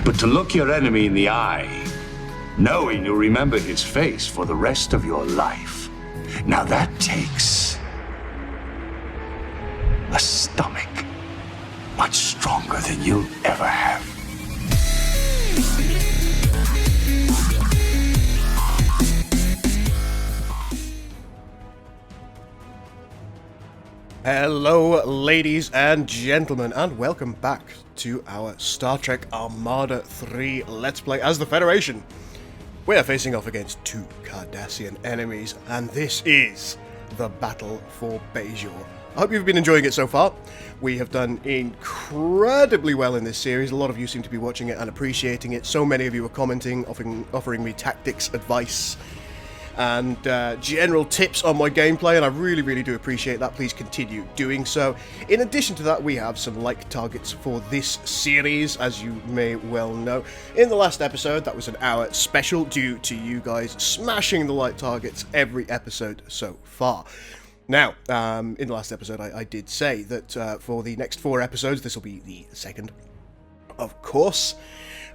But to look your enemy in the eye, knowing you'll remember his face for the rest of your life, now that takes a stomach much stronger than you'll ever have. Hello, ladies and gentlemen, and welcome back to our Star Trek Armada 3 Let's Play as the Federation. We are facing off against two Cardassian enemies, and this is the Battle for Bajor. I hope you've been enjoying it so far. We have done incredibly well in this series. A lot of you seem to be watching it and appreciating it. So many of you are commenting, offering me tactics, advice, and general tips on my gameplay, and I really do appreciate that. Please continue doing so. In addition to that, we have some like targets for this series, as you may well know. In the last episode, that was an hour special due to you guys smashing the like targets every episode so far. Now, in the last episode, I did say that for the next 4 episodes, this will be the second, of course,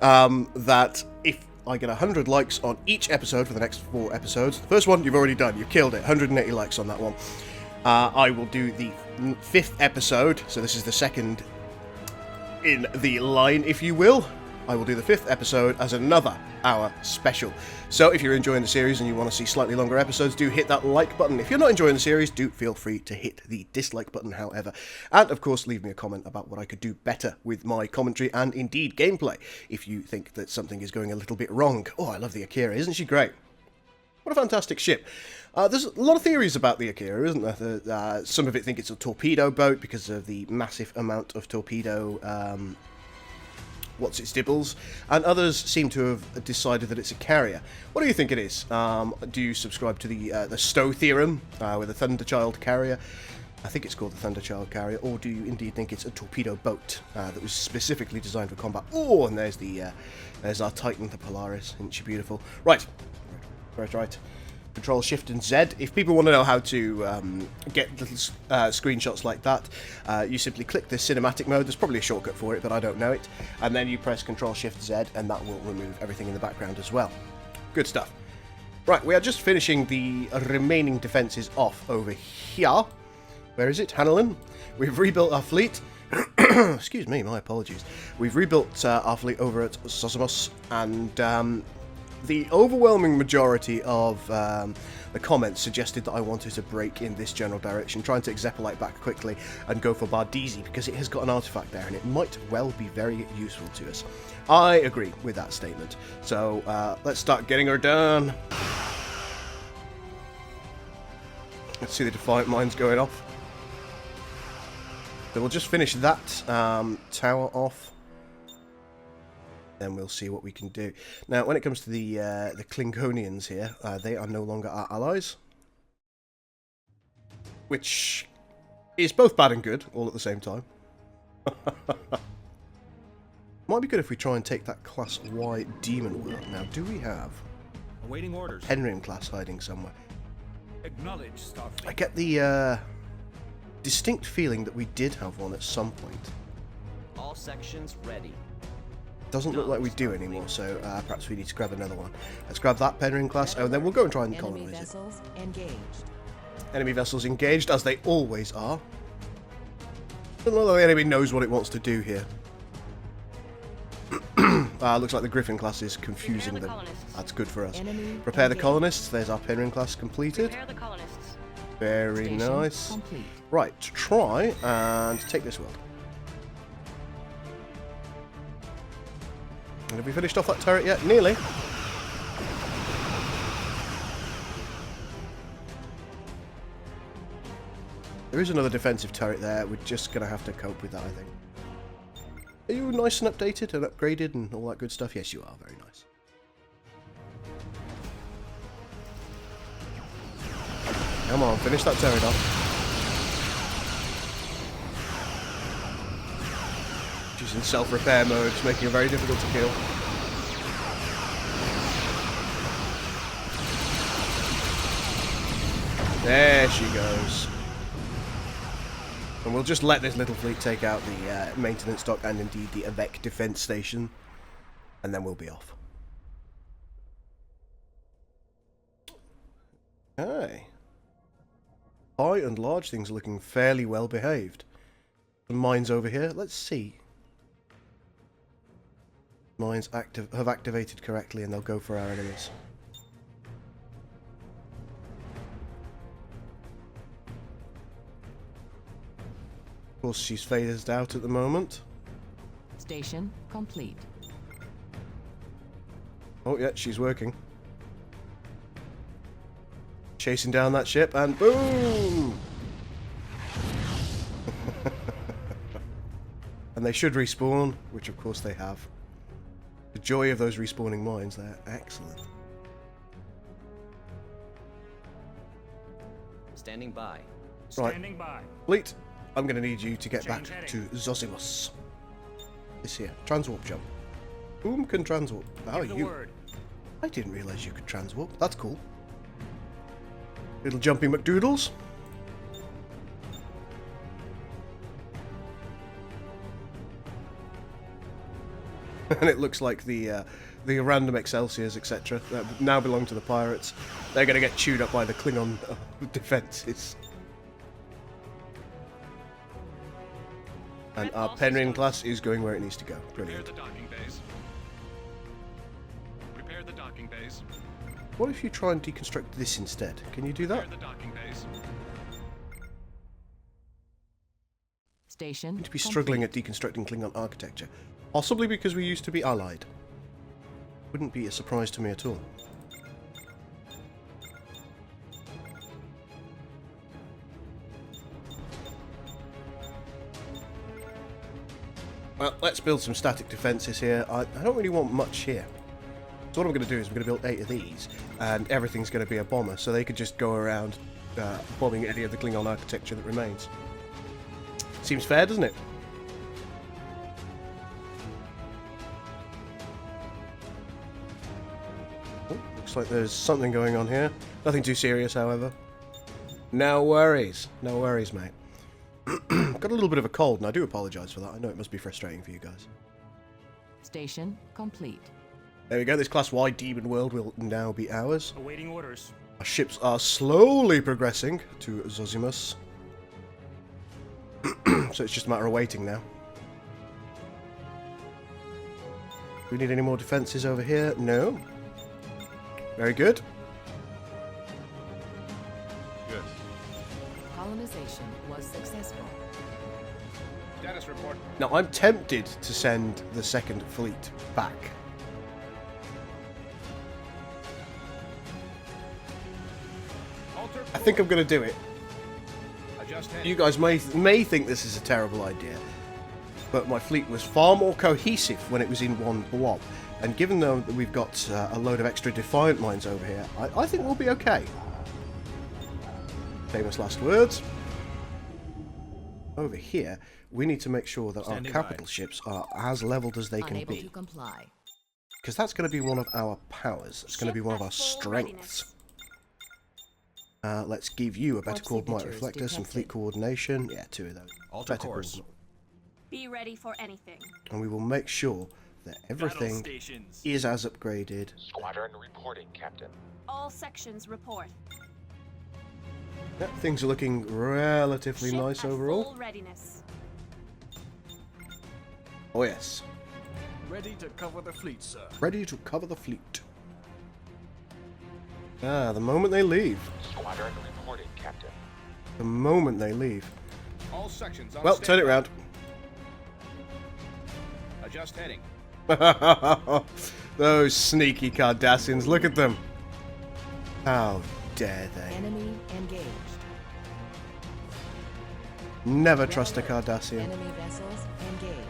that if I get 100 likes on each episode for the next 4 episodes. The first one you've already done, you've killed it, 180 likes on that one. I will do the 5th episode, so this is the second in the line, if you will. I will do the 5th episode as another hour special. So if you're enjoying the series and you want to see slightly longer episodes, do hit that like button. If you're not enjoying the series, do feel free to hit the dislike button, however. And of course, leave me a comment about what I could do better with my commentary and indeed gameplay, if you think that something is going a little bit wrong. Oh, I love the Akira, isn't she great? What a fantastic ship. There's a lot of theories about the Akira, isn't there? Some of it think it's a torpedo boat because of the massive amount of torpedo what's its dibbles, and others seem to have decided that it's a carrier. What do you think it is? Do you subscribe to the Stowe theorem with a Thunderchild carrier? I think it's called the Thunderchild carrier, or do you indeed think it's a torpedo boat that was specifically designed for combat? Oh, and there's our Titan, the Polaris. Isn't she beautiful? Right. Control Shift and Z. If people want to know how to get little screenshots like that, you simply click the cinematic mode. There's probably a shortcut for it, but I don't know it. And then you press Control Shift Z, and that will remove everything in the background as well. Good stuff. Right, we are just finishing the remaining defences off over here. Where is it? Hanalin. We've rebuilt our fleet. Excuse me, my apologies. We've rebuilt our fleet over at Sosamos, and the overwhelming majority of the comments suggested that I wanted to break in this general direction, trying to Zeppelite back quickly and go for Bardizi, because it has got an artifact there and it might well be very useful to us. I agree with that statement. So let's start getting her done. Let's see the Defiant Mines going off. Then we'll just finish that tower off. Then we'll see what we can do. Now, when it comes to the Klingonians here, they are no longer our allies, which is both bad and good, all at the same time. Might be good if we try and take that Class Y Demon World. Now, do we have awaiting orders? Penryn class hiding somewhere? Acknowledge, Starfleet. I get the distinct feeling that we did have one at some point. All sections ready. Doesn't look like we do anymore, so perhaps we need to grab another one. Let's grab that Penryn class, and then we'll go and try and colonize it. Vessels engaged. Enemy vessels engaged, as they always are. Doesn't look like the enemy knows what it wants to do here. Looks like the Griffin class is confusing them. That's good for us. Prepare the colonists. There's our Penryn class completed. Prepare the colonists. Very nice. Right, try and take this world. And have we finished off that turret yet? Nearly. There is another defensive turret there. We're just going to have to cope with that, I think. Are you nice and updated and upgraded and all that good stuff? Yes, you are. Very nice. Come on, finish that turret off. She's in self-repair mode, it's making it very difficult to kill. There she goes. And we'll just let this little fleet take out the maintenance dock and indeed the Avec defense station. and then we'll be off. Okay. High and large things are looking fairly well behaved. Some mines over here. Let's see. Mines have activated correctly, and they'll go for our enemies. Of course, she's phased out at the moment. Station complete. Oh yeah, she's working. Chasing down that ship, and boom! And they should respawn, which of course they have. The joy of those respawning mines, they're excellent. Standing by. Right. Standing by. Fleet, I'm going to need you to get back Change heading. to Zosimus. This here. Transwarp jump. Whom can transwarp? How are Give the you? word. I didn't realise you could transwarp. That's cool. Little jumpy McDoodles. And it looks like the random Excelsiors, etc., that now belong to the pirates. They're going to get chewed up by the Klingon defences. And our Penryn class is going where it needs to go. Brilliant. Prepare the docking bays. Prepare the docking bays. What if you try and deconstruct this instead? Can you do that? Prepare the docking bays. Station. Seem to be struggling at deconstructing Klingon architecture. Possibly because we used to be allied. Wouldn't be a surprise to me at all. Well, let's build some static defences here. I don't really want much here. So what I'm going to do is I'm going to build 8 of these, and everything's going to be a bomber, so they could just go around bombing any of the Klingon architecture that remains. Seems fair, doesn't it? Oh, looks like there's something going on here. Nothing too serious, however. No worries. No worries, mate. Got a little bit of a cold, and I do apologise for that. I know it must be frustrating for you guys. Station complete. There we go. This class-wide demon world will now be ours. Awaiting orders. Our ships are slowly progressing to Zosimus. So it's just a matter of waiting now. Do we need any more defences over here? No. Very good. Yes. Colonization was successful. Status report. Now, I'm tempted to send the second fleet back. Alter. I think I'm going to do it. Adjust head. You guys may think this is a terrible idea, but my fleet was far more cohesive when it was in one blob. And given though that we've got a load of extra Defiant mines over here, I think we'll be okay. Famous last words. Over here, we need to make sure that Standing our capital ships are as leveled as they can Unable to be. comply. Because that's going to be one of our powers. It's going to be one of our strengths. Let's give you a better Warp coordinate signatures reflector, some fleet detected. coordination. Yeah, 2 of those. Alter Better course. coordinate. Be ready for anything. And we will make sure that everything stations. is as upgraded. Squadron reporting, Captain. All sections report. Yep, things are looking relatively Ship nice at overall. full readiness. Oh yes, Ready to cover the fleet, sir. ready to cover the fleet. Ah, the moment they leave. Squadron reporting, Captain. The moment they leave. All sections on Well, turn it standby. round. Adjust heading. Those sneaky Cardassians, look at them. How dare they? Enemy engaged. Never trust a Red alert. Cardassian. Enemy vessels engaged.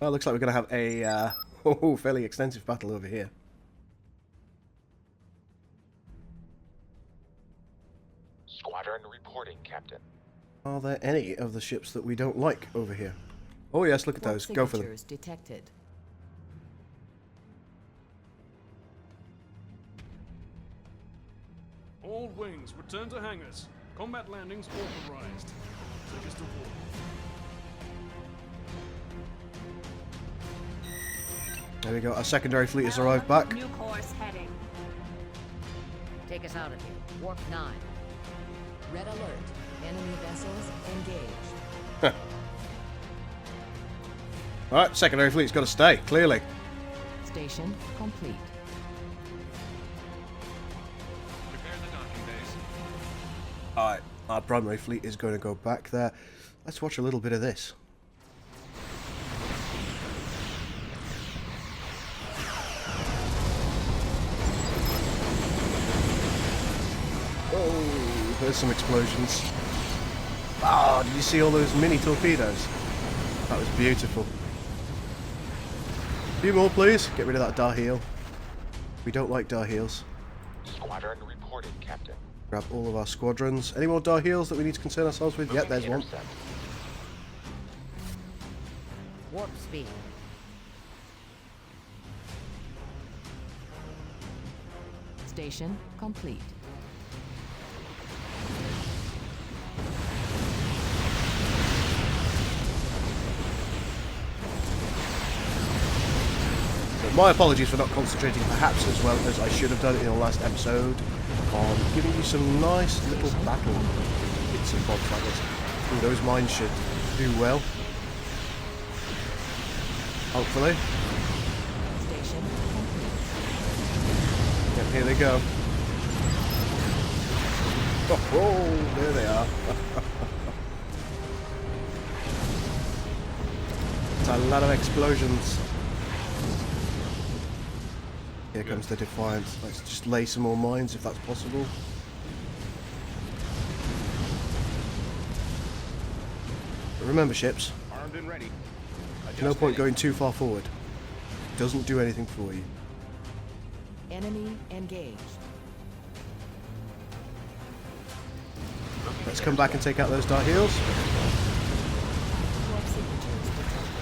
Well, looks like we're going to have a fairly extensive battle over here. Squadron reporting, Captain. Are there any of the ships that we don't like over here? Oh yes, look at Warp those. Go for them. signatures detected. All wings, return to hangars. Combat landings authorized. Take us to war. There we go. Our secondary fleet has arrived back. New course heading. Take us out of here. Warp 9. Red alert. Enemy vessels engaged. Alright, secondary fleet's got to stay, clearly. Station complete. Prepare the docking base. Alright, our primary fleet is going to go back there. Let's watch a little bit of this. Oh, there's some explosions. Ah, did you see all those mini torpedoes? That was beautiful. A few more, please. Get rid of that Dahil. We don't like Dahils. Squadron reporting, Captain. Grab all of our squadrons. Any more Dahils that we need to concern ourselves with? Yep, there's one. Intercept. Warp speed. Station complete. My apologies for not concentrating perhaps as well as I should have done in the last episode on giving you some nice little battle bits and bobs like this. Ooh, those mines should do well. Hopefully. Station complete. Yep, here they go. Oh, there they are. It's a lot of explosions. Here comes the Defiance. Let's just lay some more mines if that's possible. But remember, ships, Armed and ready. no point going too far forward. Doesn't do anything for you. Enemy engaged. Let's come back and take out those Dark Heels. Warp signatures detected.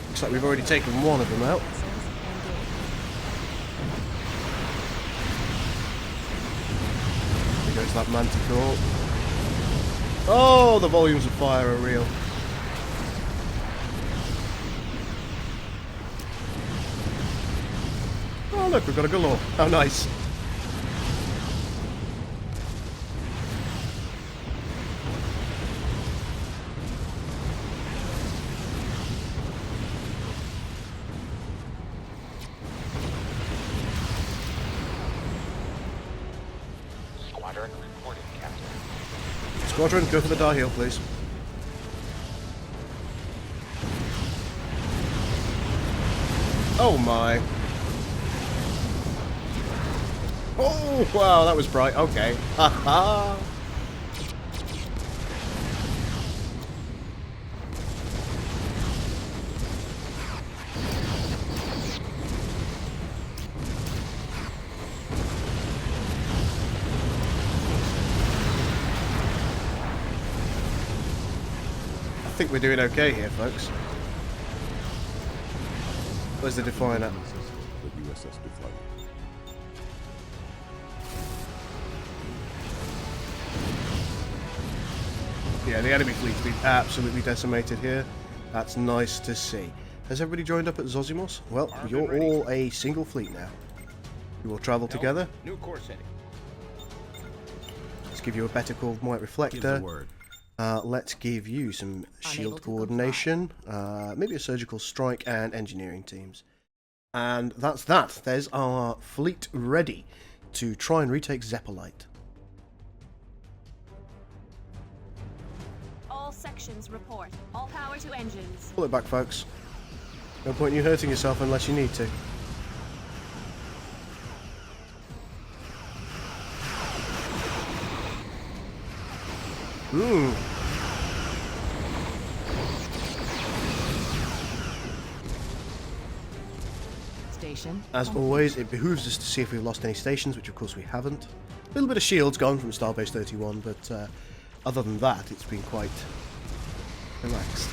Looks like we've already taken one of them out. Vessels engaged. Here goes that Manticore. Oh, the volumes of fire are real. Oh look, we've got a galore. How nice. Squadron reporting, Captain. Squadron, go for the Dahil, please. Oh my. Oh, wow, that was bright. Okay. Haha. I think we're doing okay here, folks. Where's the Defiant at? The USS Defiant. Yeah, the enemy fleet's been absolutely decimated here. That's nice to see. Has everybody joined up at Zosimos? Well, you're all a single fleet now. You will travel together. New course heading. Let's give you a better called White Reflector. Let's give you some shield coordination, maybe a surgical strike and engineering teams. And that's that. There's our fleet ready to try and retake Zeppelite. All sections report. All power to engines. Pull it back, folks. No point in you hurting yourself unless you need to. Station. As always, it behooves us to see if we've lost any stations, which of course we haven't. A little bit of shields gone from Starbase 31, but other than that, it's been quite relaxed.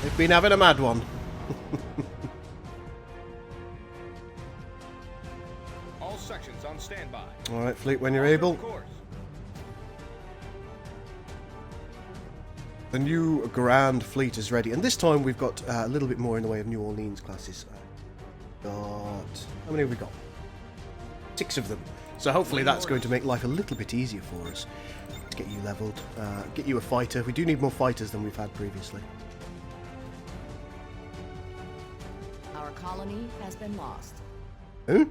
They've been having a mad one. All sections on standby. Alright, fleet, when you're able. Course. The new Grand Fleet is ready, and this time we've got a little bit more in the way of New Orleans classes. How many have we got? 6 of them. So hopefully that's going to make life a little bit easier for us. To get you leveled, get you a fighter. We do need more fighters than we've had previously. Our colony has been lost. Who?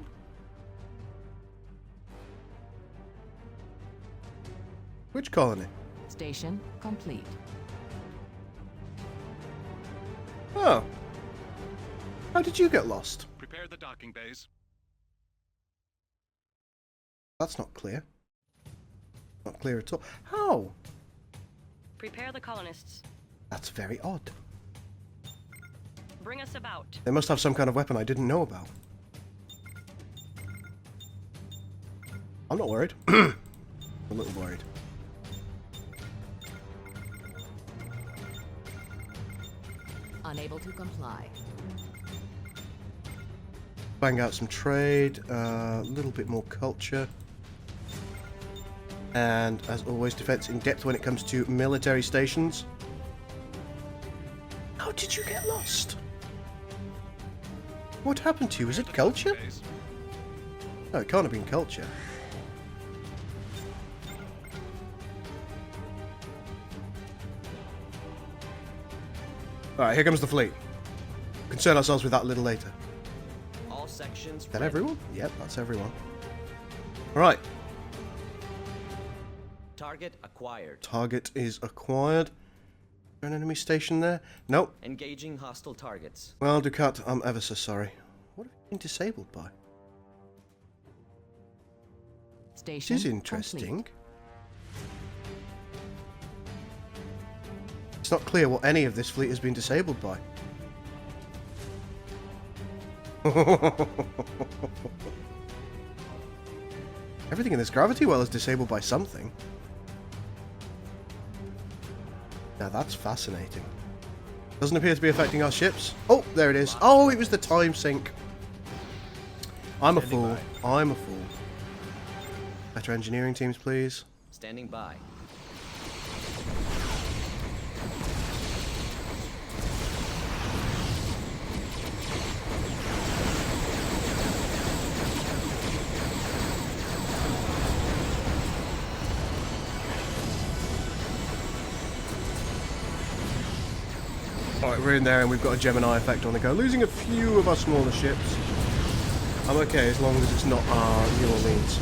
Which colony? Station complete. Oh. How did you get lost? Prepare the docking bays. That's not clear. Not clear at all. How? Prepare the colonists. That's very odd. Bring us about. They must have some kind of weapon I didn't know about. I'm not worried. I'm a little worried. Unable to comply. Bang out some trade, a little bit more culture. And, as always, defense in depth when it comes to military stations. How did you get lost? What happened to you? Was it culture? No, it can't have been culture. Alright, here comes the fleet. Concern ourselves with that a little later. All sections. Is that everyone? Yep, that's everyone. Alright. Target acquired. Target is acquired. Is there an enemy station there? Nope. Engaging hostile targets. Well, Ducat, I'm ever so sorry. What have you been disabled by? Station This is interesting. complete. It's not clear what any of this fleet has been disabled by. Everything in this gravity well is disabled by something. Now that's fascinating. Doesn't appear to be affecting our ships. Oh, there it is. Oh, it was the time sink. I'm a fool. I'm a fool. Better engineering teams, please. Standing by. Alright, we're in there and we've got a Gemini effect on the go. Losing a few of our smaller ships. I'm okay as long as it's not our New Orleans.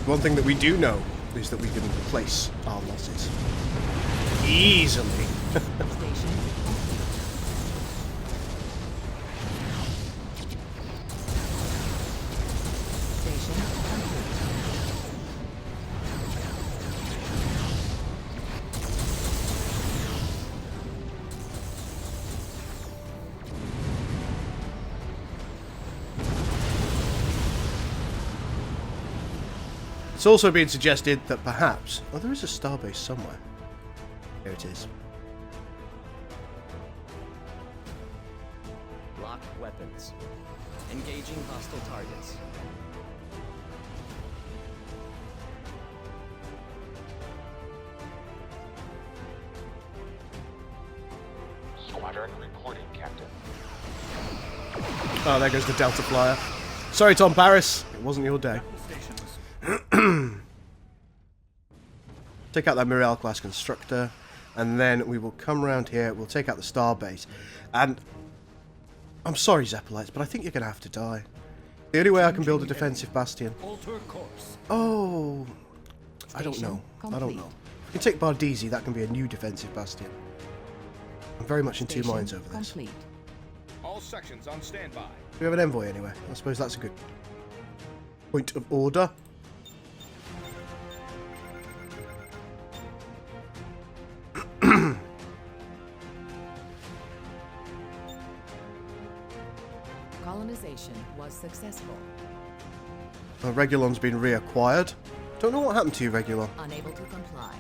One thing that we do know is that we can replace our losses. Easily. Station It's also been suggested that perhaps... Oh, there is a starbase somewhere. Here it is. Lock weapons. Engaging hostile targets. Squadron reporting, Captain. Oh, there goes the Delta Flyer. Sorry, Tom Paris. It wasn't your day. Take out that Mirel class constructor, and then we will come around here. We'll take out the starbase, and I'm sorry, Zeppelites, but I think you're going to have to die. The only way I can build a defensive bastion. Alter course. Oh, I don't know. I don't know. If we can take Bardisi, that can be a new defensive bastion. I'm very much in two minds over this. complete. All sections on standby. Do we have an envoy anyway? I suppose that's a good point of order. Colonization was successful. Regulon's been reacquired. Don't know what happened to you, Regular. Unable to comply.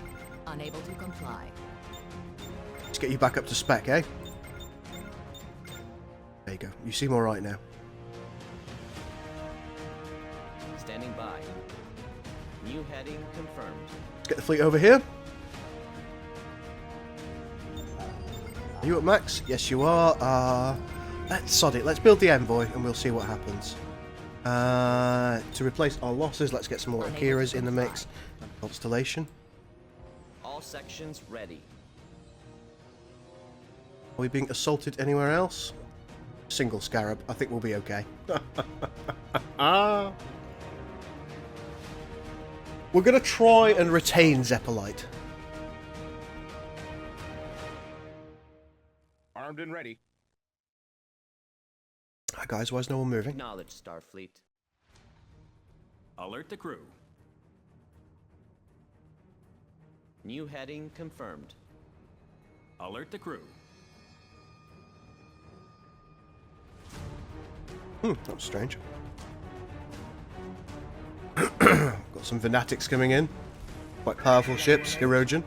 Unable to comply. Let's get you back up to spec, eh? There you go. You seem alright now. Standing by. New heading confirmed. Let's get the fleet over here. Are you up, Max? Yes, you are. Let's sod it. Let's build the envoy and we'll see what happens. To replace our losses, let's get some more Akiras in the mix. Constellation. All sections ready. Are we being assaulted anywhere else? Single Scarab. I think we'll be okay. We're going to try and retain Zeppelite. Armed and ready. Hi guys, why is no one moving? Acknowledge, Starfleet. Alert the crew. New heading confirmed. Alert the crew. That was strange. Got some Fanatics coming in. Quite powerful ships. Erosion.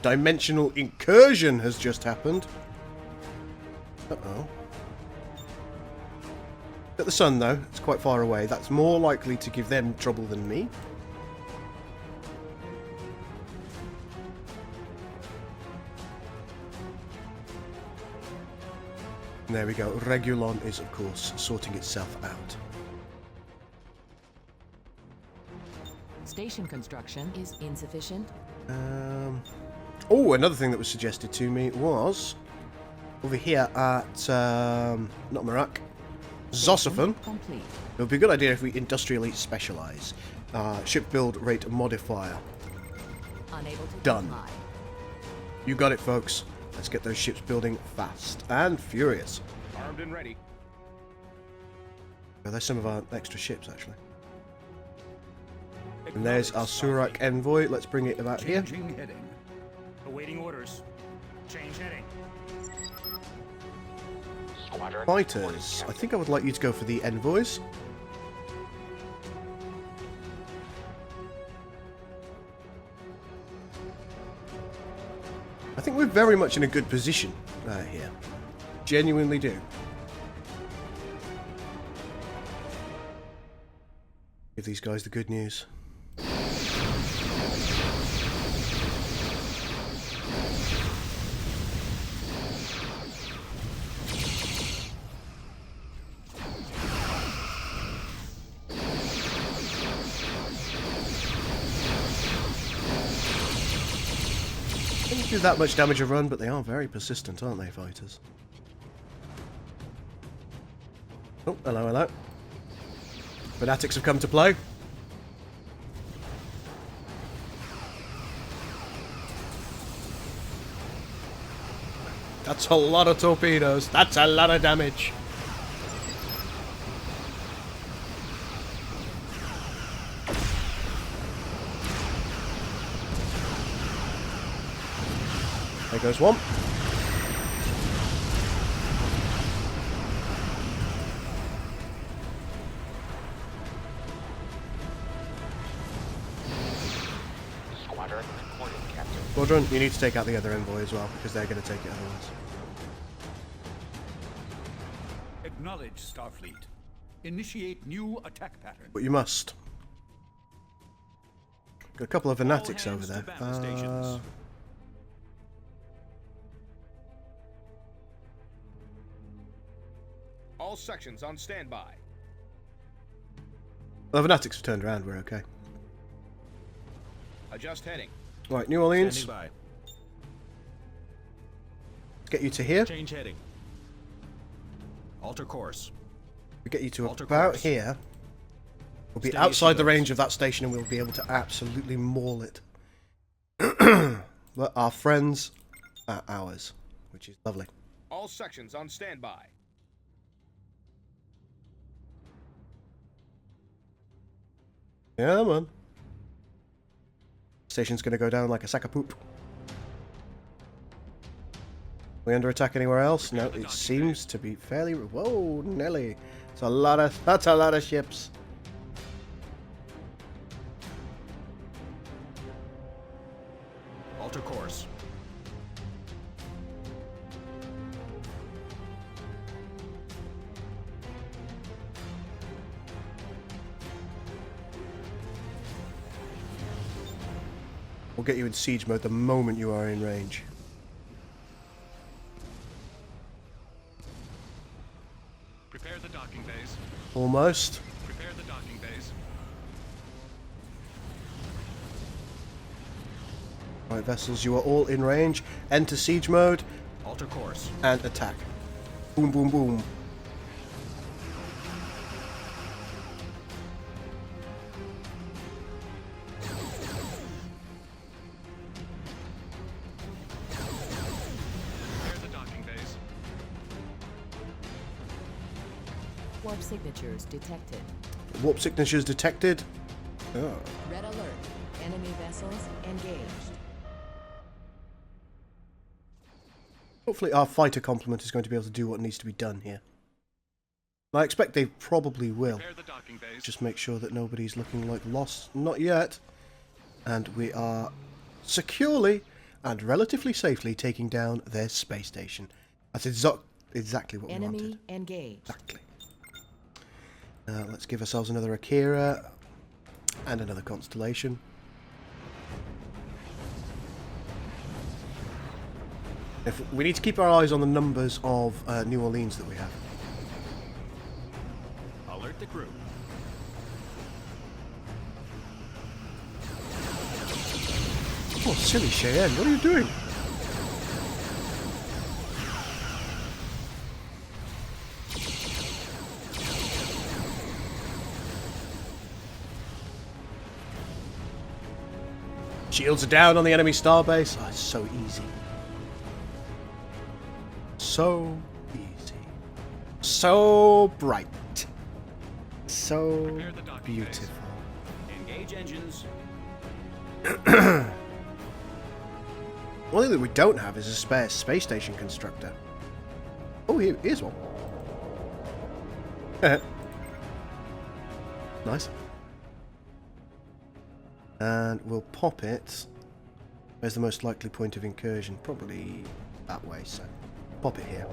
Dimensional incursion has just happened. Uh-oh. At the sun, though, it's quite far away. That's more likely to give them trouble than me. And there we go. Regulon is, of course, sorting itself out. Station construction is insufficient. Oh, another thing that was suggested to me was over here at not Marak, Zossifon. Complete. It would be a good idea if we industrially specialize. Ship build rate modifier. Unable to Done. comply. You got it, folks. Let's get those ships building fast and furious. Armed and ready. Oh, there's some of our extra ships, actually. And there's our Surak envoy. Let's bring it about here. Changing heading. Awaiting orders. Change heading. Squadron Fighters. I think I would like you to go for the envoys. I think we're very much in a good position here. Genuinely do. Give these guys the good news. Do that much damage a run, but they are very persistent, aren't they, fighters? Oh, hello, hello. Fanatics have come to play. That's a lot of torpedoes. That's a lot of damage. There goes one. Squadron reporting, Captain. Squadron, you need to take out the other envoy as well, because they're going to take it otherwise. Acknowledge, Starfleet. Initiate new attack pattern. But you must. Got a couple of Fanatics over there. All sections on standby. The Fanatics have turned around, we're okay. Adjust heading. Right, New Orleans. Standing by. Get you to here. Change heading. Alter course. We get you to Alter about course. here. We'll be Stay outside the as range of that station and we'll be able to absolutely maul it. But our friends are ours, which is lovely. All sections on standby. Yeah, man. Station's gonna go down like a sack of poop. We under attack anywhere else? No, it seems to be fairly. Whoa, Nelly! That's a lot of ships. Alter course. We'll get you in siege mode the moment you are in range. Prepare the docking bays. Almost. Prepare the docking bays. Right, vessels, you are all in range. Enter siege mode Alter course. and attack. Boom, boom, boom. Prepare the docking bays. Warp signatures detected. Warp signatures detected. Oh. Red alert. Enemy vessels engaged. Hopefully our fighter complement is going to be able to do what needs to be done here. I expect they probably will. Prepare the docking bays. Just make sure that nobody's looking like lost. Not yet. And we are securely and relatively safely taking down their space station. That's exactly what we wanted. Enemy engaged. Exactly. Let's give ourselves another Akira and another Constellation. We need to keep our eyes on the numbers of New Orleans that we have. Alert the crew. Oh, silly Cheyenne, what are you doing? Shields are down on the enemy starbase. Oh, it's so easy. So easy. So bright. So beautiful. Engage engines. One thing that we don't have is a spare space station constructor. Oh, here's one. Nice. And we'll pop it. Where's the most likely point of incursion? Probably that way, so pop it here.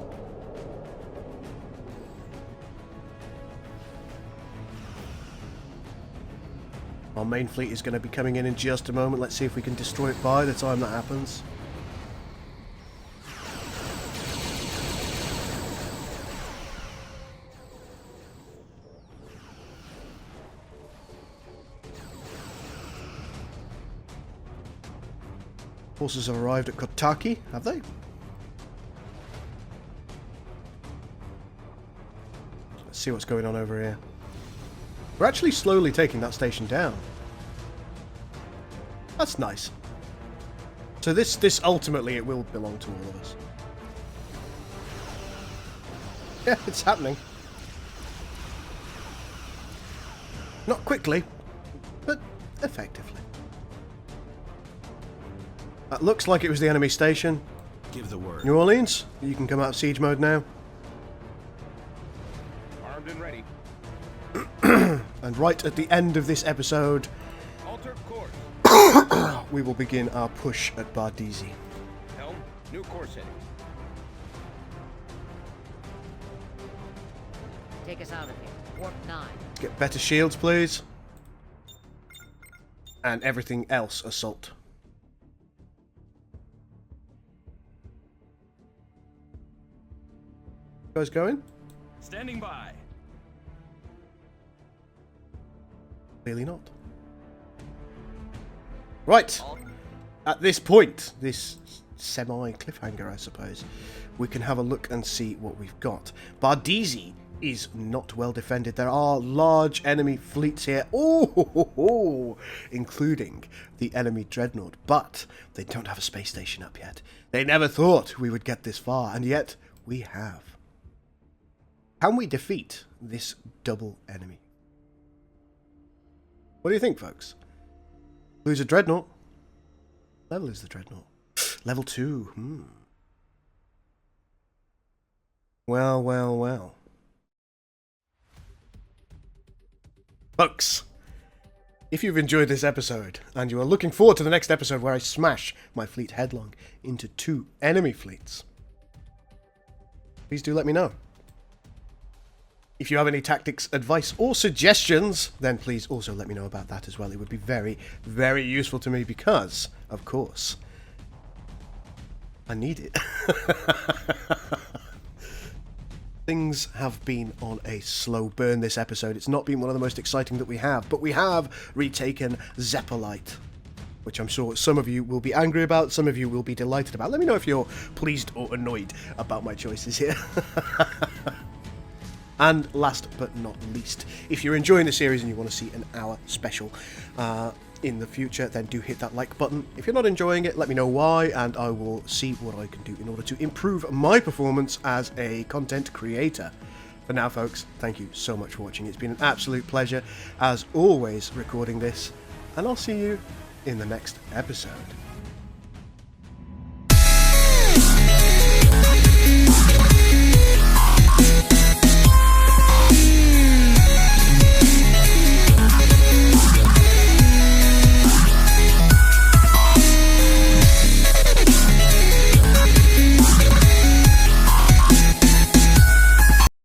Our main fleet is going to be coming in just a moment. Let's see if we can destroy it by the time that happens. Forces have arrived at Kotaki, have they? Let's see what's going on over here. We're actually slowly taking that station down. That's nice. So this ultimately it will belong to all of us. Yeah, it's happening. Not quickly, but effectively. That looks like it was the enemy station. Give the word. New Orleans, you can come out of siege mode now. Armed and ready. And right at the end of this episode, Alter course. we will begin our push at Bardisi. Helm, new course heading. Take us out of here. Warp 9. Get better shields, please. And everything else assault. You guys going? Standing by. Clearly not. Right. At this point, this semi-cliffhanger, I suppose, we can have a look and see what we've got. Bardisi is not well defended. There are large enemy fleets here, including the enemy dreadnought, but they don't have a space station up yet. They never thought we would get this far, and yet we have. Can we defeat this double enemy? What do you think, folks? Lose a dreadnought? Level is the dreadnought. Level 2. Well, well, well. Folks, If you've enjoyed this episode, and you are looking forward to the next episode where I smash my fleet headlong into 2 enemy fleets, please do let me know. If you have any tactics, advice, or suggestions, then please also let me know about that as well. It would be very, very useful to me because, of course, I need it. Things have been on a slow burn this episode. It's not been one of the most exciting that we have, but we have retaken Zeppelite, which I'm sure some of you will be angry about, some of you will be delighted about. Let me know if you're pleased or annoyed about my choices here. And last but not least, if you're enjoying the series and you want to see an hour special in the future, then do hit that like button. If you're not enjoying it, let me know why, and I will see what I can do in order to improve my performance as a content creator. For now, folks, thank you so much for watching. It's been an absolute pleasure, as always, recording this, and I'll see you in the next episode.